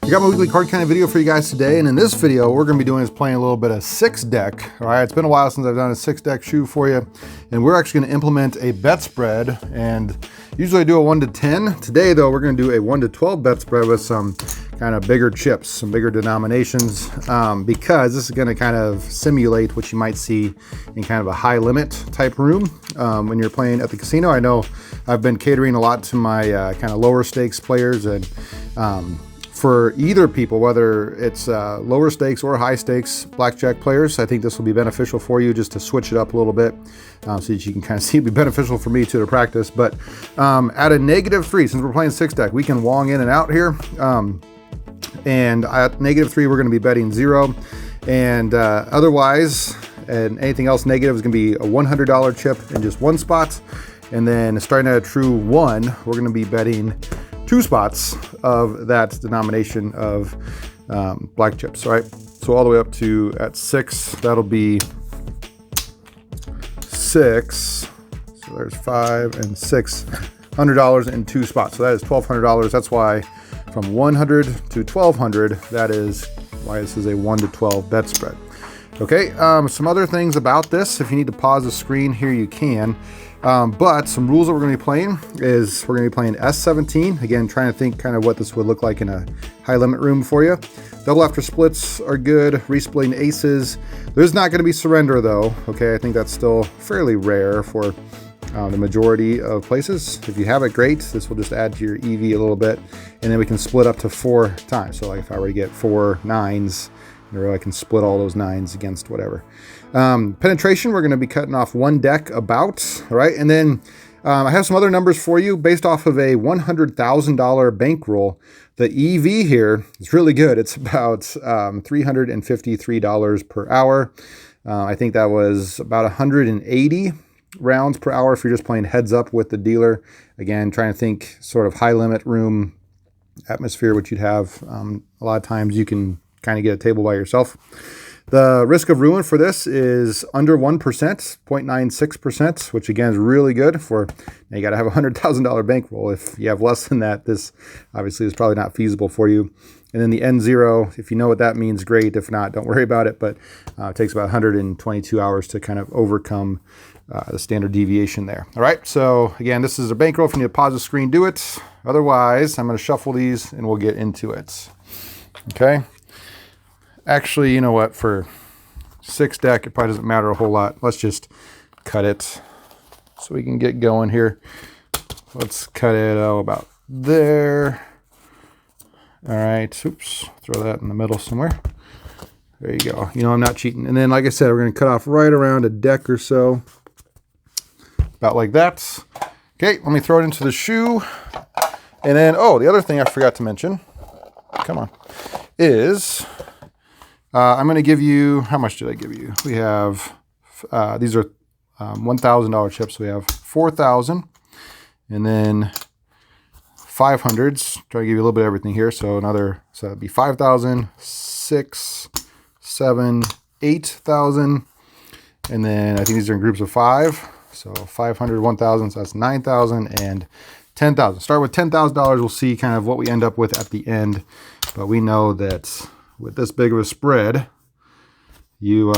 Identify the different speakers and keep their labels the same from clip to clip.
Speaker 1: I got my weekly card counting video for you guys today, and in this video, what we're going to be doing is playing a little bit of six deck. All right, it's been a while since I've done a six deck shoe for you, and we're actually going to implement a bet spread. And usually I do a 1 to 10. Today, though, we're going to do a 1 to 12 bet spread with some kind of bigger chips, some bigger denominations, because this is going to kind of simulate what you might see in kind of a high limit type room when you're playing at the casino. I know I've been catering a lot to my kind of lower stakes players, and for either people, whether it's lower stakes or high stakes blackjack players, I think this will be beneficial for you just to switch it up a little bit so that you can kind of see it'd be beneficial for me too to practice. But at a -3, since we're playing six deck, we can wong in and out here. And at -3, we're going to be betting 0. And otherwise, and anything else negative is going to be a $100 chip in just one spot. And then starting at a true 1, we're going to be betting 2 spots of that denomination of black chips, right? So all the way up to at 6, that'll be 6. So there's 5 and $600 in 2 spots. So that is $1,200. That's why from 100 to 1,200, that is why this is a 1 to 12 bet spread. Okay, some other things about this. If you need to pause the screen here, you can. But some rules that we're going to be playing is we're going to be playing S17. Again, trying to think kind of what this would look like in a high limit room for you. Double after splits are good. Resplitting aces. There's not going to be surrender though. Okay, I think that's still fairly rare for the majority of places. If you have it, great. This will just add to your EV a little bit. And then we can split up to 4 times. So like if I were to get 4 9s, I can split all those 9s against whatever. Penetration, we're going to be cutting off 1 deck about, all right? And then I have some other numbers for you based off of a $100,000 bankroll. The EV here is really good. It's about $353 per hour. I think that was about 180 rounds per hour if you're just playing heads up with the dealer. Again, trying to think sort of high limit room atmosphere, which you'd have. A lot of times you can kind of get a table by yourself. The risk of ruin for this is under 1%, 0.96%, which again is really good for, you got to have a $100,000 bankroll. If you have less than that, this obviously is probably not feasible for you. And then the N0, if you know what that means, great. If not, don't worry about it. But it takes about 122 hours to kind of overcome the standard deviation there. All right, so again, this is a bankroll. If you need to pause the screen, do it. Otherwise, I'm going to shuffle these and we'll get into it. Okay. Actually, you know what? For 6 deck, it probably doesn't matter a whole lot. Let's just cut it so we can get going here. Let's cut it about there. All right. Oops. Throw that in the middle somewhere. There you go. You know I'm not cheating. And then, like I said, we're going to cut off right around a deck or so. About like that. Okay, let me throw it into the shoe. And then, oh, the other thing I forgot to mention, come on, is I'm going to give you, how much did I give you? We have, these are $1,000 chips. We have 4,000 and then 500s. Try to give you a little bit of everything here. So that'd be 5,000, 6, 7, 8,000. And then I think these are in groups of 5. So 500, 1,000, so that's 9,000 and 10,000. Start with $10,000. We'll see kind of what we end up with at the end. But we know that with this big of a spread, you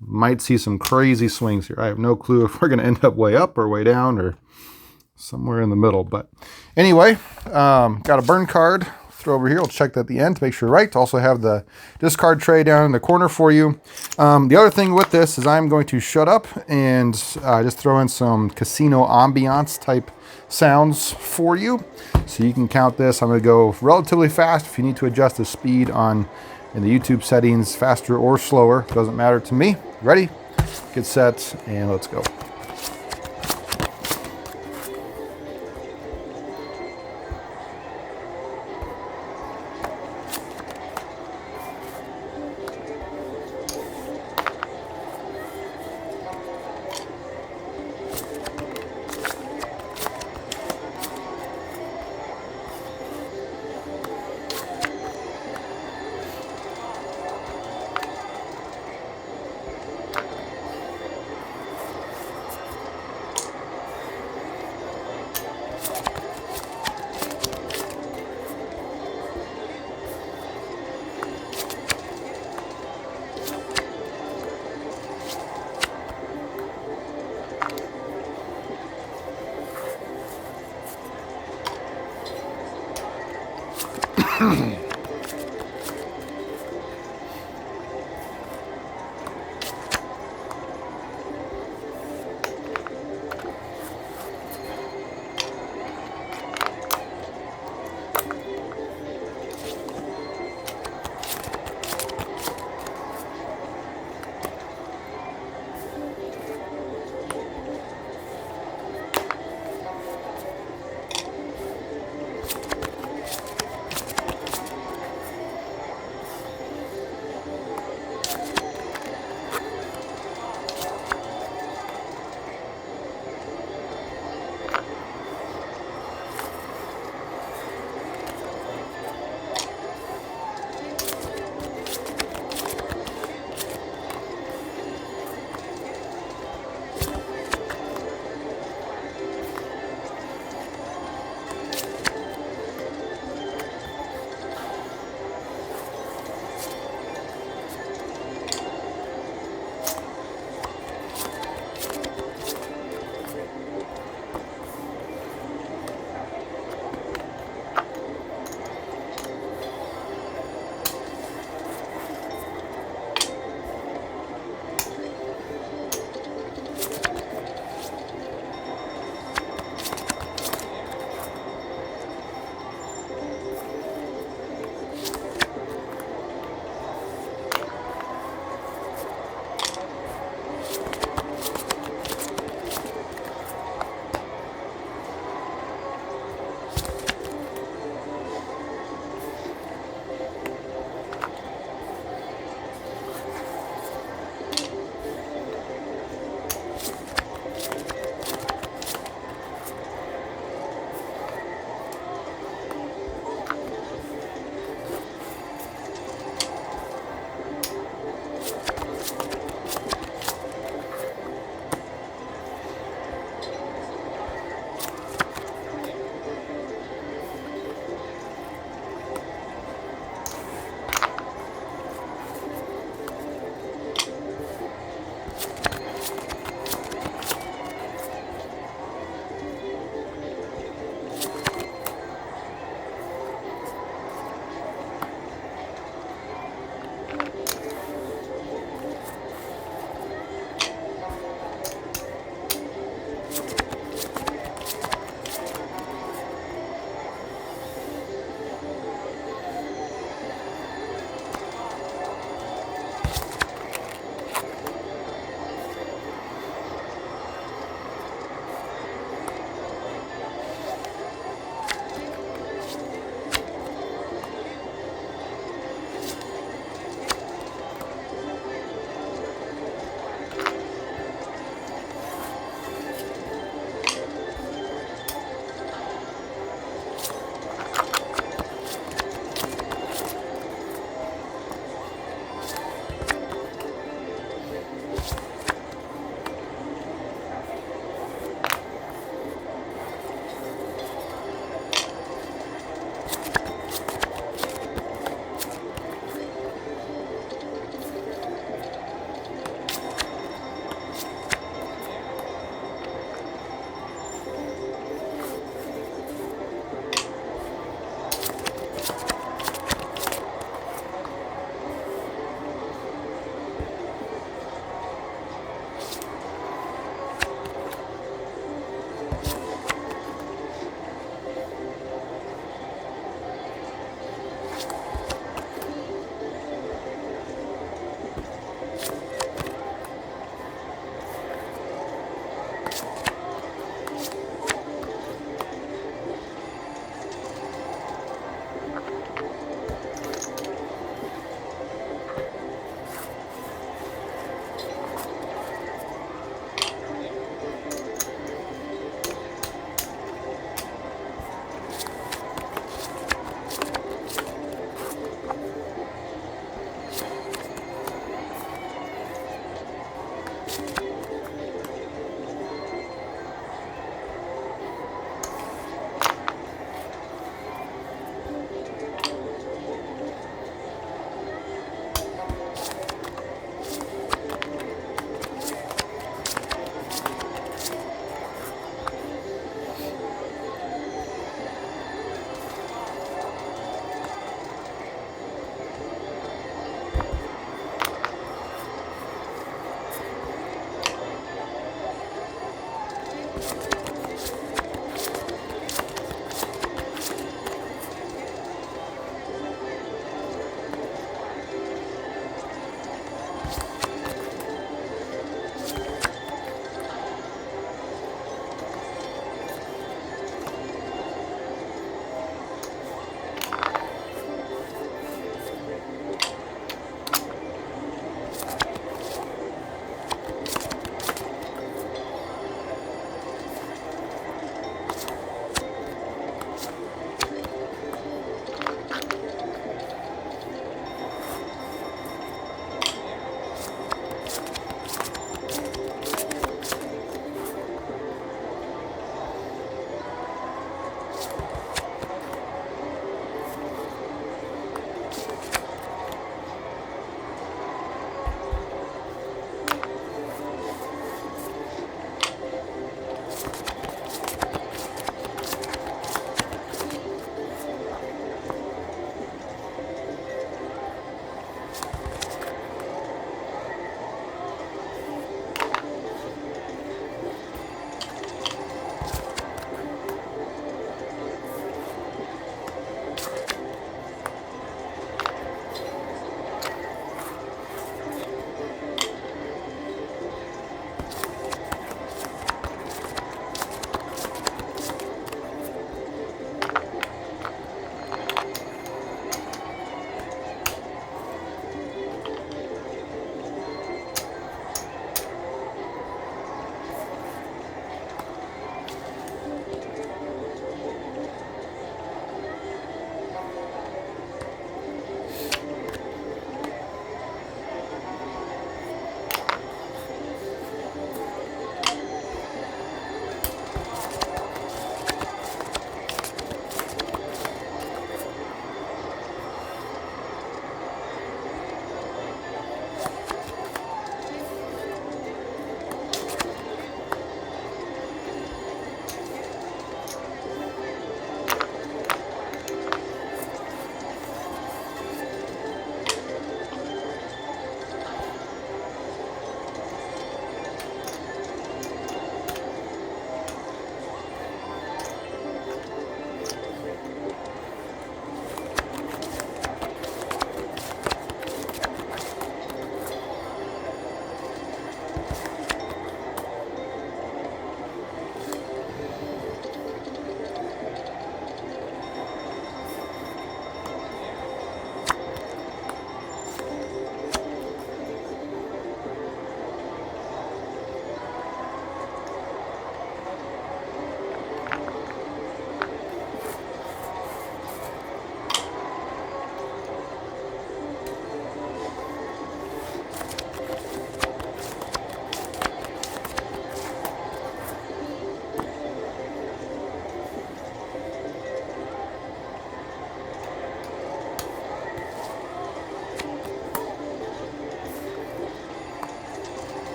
Speaker 1: might see some crazy swings here. I have no clue if we're going to end up way up or way down or somewhere in the middle. But anyway, got a burn card. Throw over here. We'll check that at the end to make sure right. Also have the discard tray down in the corner for you. The other thing with this is I'm going to shut up and just throw in some casino ambiance type sounds for you. So you can count this. I'm going to go relatively fast. If you need to adjust the speed in the YouTube settings, faster or slower, doesn't matter to me. Ready? Get set, and let's go.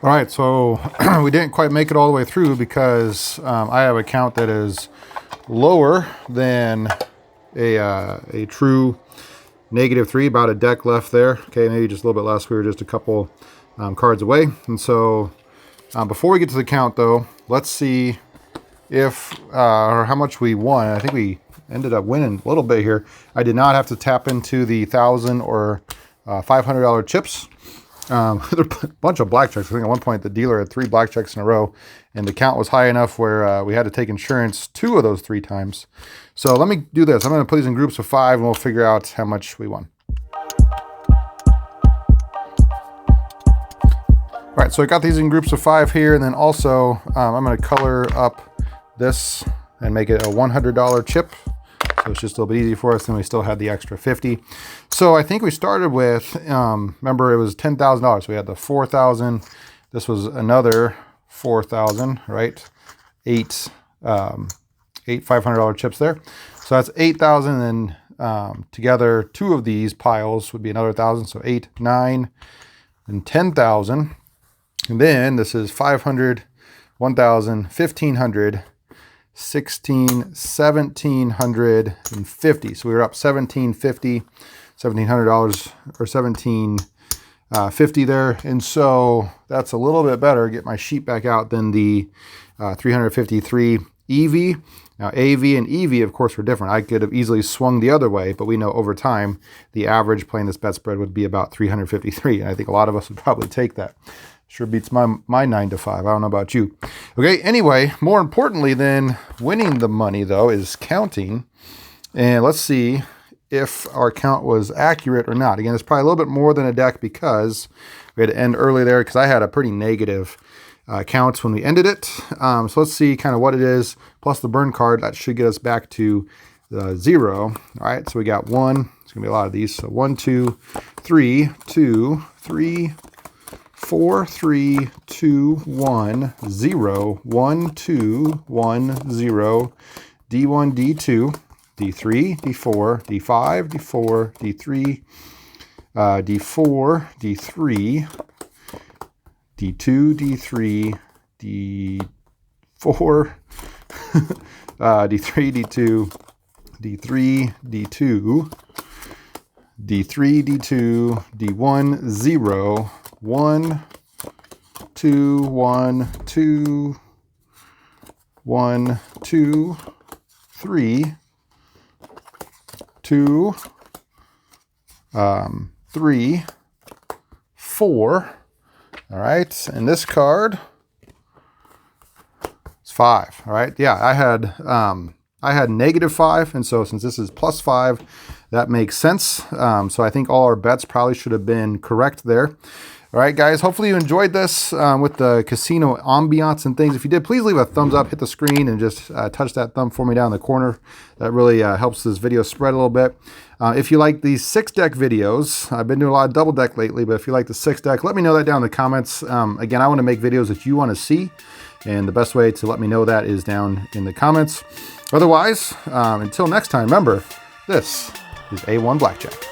Speaker 1: All right, so we didn't quite make it all the way through because I have a count that is lower than a true -3, about a deck left there. Okay, maybe just a little bit less. We were just a couple cards away. And so before we get to the count, though, let's see if or how much we won. I think we ended up winning a little bit here. I did not have to tap into the $1,000 or $500 chips. There are a bunch of blackjacks. I think at one point the dealer had 3 blackjacks in a row, and the count was high enough where we had to take insurance 2 of those 3 times. So let me do this. I'm going to put these in groups of 5, and we'll figure out how much we won. All right, so I got these in groups of 5 here, and then also I'm going to color up this and make it a $100 chip. So it's just a little bit easy for us, and we still had the extra 50. So I think we started with, remember it was $10,000. So we had the 4,000. This was another 4,000, right? 8 $500 chips there. So that's 8,000, and together 2 of these piles would be another 1,000. So 8, 9, and 10,000. And then this is 500, 1,000, 1,500, 16, 1,750. So we were up $1,750, $1,700 or $1,750 there. And so that's a little bit better. Get my sheet back out than the 353 EV. Now AV and EV, of course, were different. I could have easily swung the other way, but we know over time the average playing this bet spread would be about 353. And I think a lot of us would probably take that. Sure beats my 9 to 5. I don't know about you. Okay, anyway, more importantly than winning the money, though, is counting. And let's see if our count was accurate or not. Again, it's probably a little bit more than a deck because we had to end early there because I had a pretty negative count when we ended it. So let's see kind of what it is, plus the burn card. That should get us back to 0. All right, so we got 1. It's going to be a lot of these. So 1, 2, 3, 2, 3, 4, 3, 2, 1, 0, 1, 2, 1, 0, D1, D2, D3, D4, D5, D4, D3, D4, D3, D2, D3, D4, D3, D2, D3, D2, D3, D2, D1, 0, 1, 2, 1, 2, 1, 2, 3, 2, 3, 4. All right, and this card is 5. All right, yeah, I had -5, and so since this is +5, that makes sense. So I think all our bets probably should have been correct there. All right, guys, hopefully you enjoyed this with the casino ambiance and things. If you did, please leave a thumbs up, hit the screen, and just touch that thumb for me down in the corner. That really helps this video spread a little bit. If you like these 6-deck videos, I've been doing a lot of double deck lately, but if you like the 6-deck, let me know that down in the comments. Again, I want to make videos that you want to see, and the best way to let me know that is down in the comments. Otherwise, until next time, remember, this is A1 Blackjack.